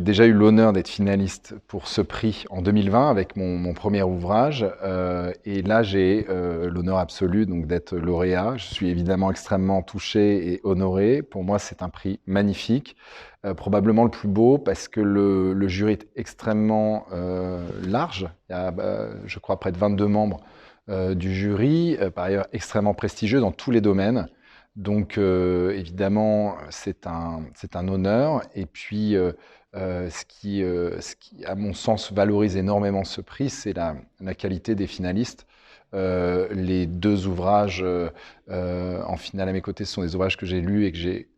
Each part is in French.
déjà eu l'honneur d'être finaliste pour ce prix en 2020 avec mon premier ouvrage. Et là, j'ai l'honneur absolu donc d'être lauréat. Je suis évidemment extrêmement touché et honoré. Pour moi, c'est un prix magnifique, probablement le plus beau parce que le jury est extrêmement large. Il y a, je crois, près de 22 membres du jury, par ailleurs extrêmement prestigieux dans tous les domaines. Donc évidemment, c'est un honneur. Et puis, ce qui, à mon sens, valorise énormément ce prix, c'est la qualité des finalistes. Les deux ouvrages en finale à mes côtés, ce sont des ouvrages que j'ai lus et que j'ai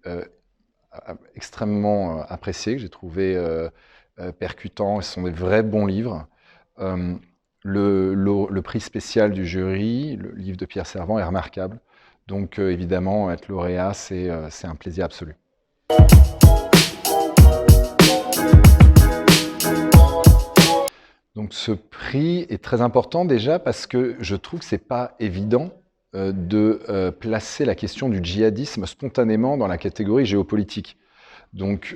extrêmement appréciés, que j'ai trouvé percutants. Ce sont des vrais bons livres. Le prix spécial du jury, le livre de Pierre Servan, est remarquable. Donc évidemment, être lauréat, c'est un plaisir absolu. Donc ce prix est très important déjà parce que je trouve que ce n'est pas évident de placer la question du djihadisme spontanément dans la catégorie géopolitique. Donc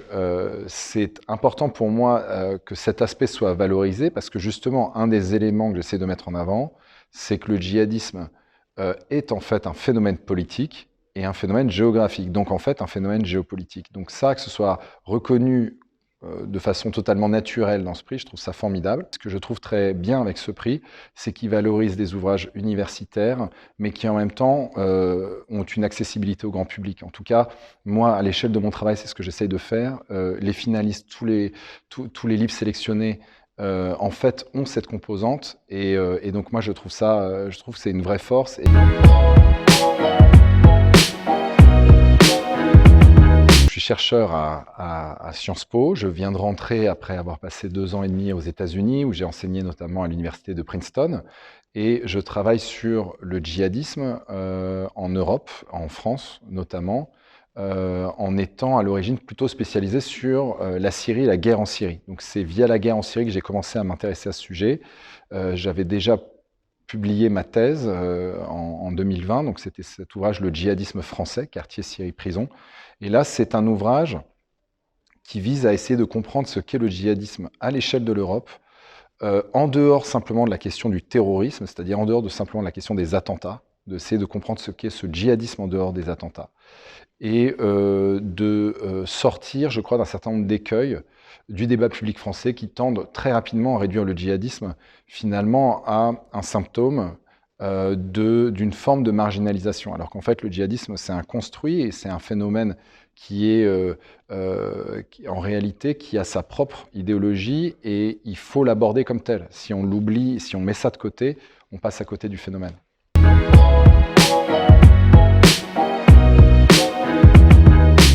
c'est important pour moi que cet aspect soit valorisé parce que justement, un des éléments que j'essaie de mettre en avant, c'est que le djihadisme est en fait un phénomène politique et un phénomène géographique, donc en fait un phénomène géopolitique. Donc ça, que ce soit reconnu de façon totalement naturelle dans ce prix, je trouve ça formidable. Ce que je trouve très bien avec ce prix, c'est qu'il valorise des ouvrages universitaires, mais qui en même temps ont une accessibilité au grand public. En tout cas, moi, à l'échelle de mon travail, c'est ce que j'essaye de faire. Les finalistes, tous les livres sélectionnés, en fait, ont cette composante. Et donc moi, je trouve que c'est une vraie force. Je suis chercheur à Sciences Po. Je viens de rentrer après avoir passé 2 ans et demi aux États-Unis, où j'ai enseigné notamment à l'université de Princeton. Et je travaille sur le djihadisme en Europe, en France notamment, en étant à l'origine plutôt spécialisé sur la Syrie et la guerre en Syrie. Donc c'est via la guerre en Syrie que j'ai commencé à m'intéresser à ce sujet. J'avais déjà publié ma thèse en 2020, donc c'était cet ouvrage « Le djihadisme français, quartier Syrie-prison ». Et là, c'est un ouvrage qui vise à essayer de comprendre ce qu'est le djihadisme à l'échelle de l'Europe, en dehors simplement de la question du terrorisme, c'est-à-dire en dehors de simplement la question des attentats, d'essayer de comprendre ce qu'est ce djihadisme en dehors des attentats, et de sortir, je crois, d'un certain nombre d'écueils du débat public français qui tendent très rapidement à réduire le djihadisme finalement à un symptôme d'une forme de marginalisation, alors qu'en fait le djihadisme c'est un construit et c'est un phénomène qui est en réalité qui a sa propre idéologie et il faut l'aborder comme tel. Si on l'oublie, si on met ça de côté, on passe à côté du phénomène.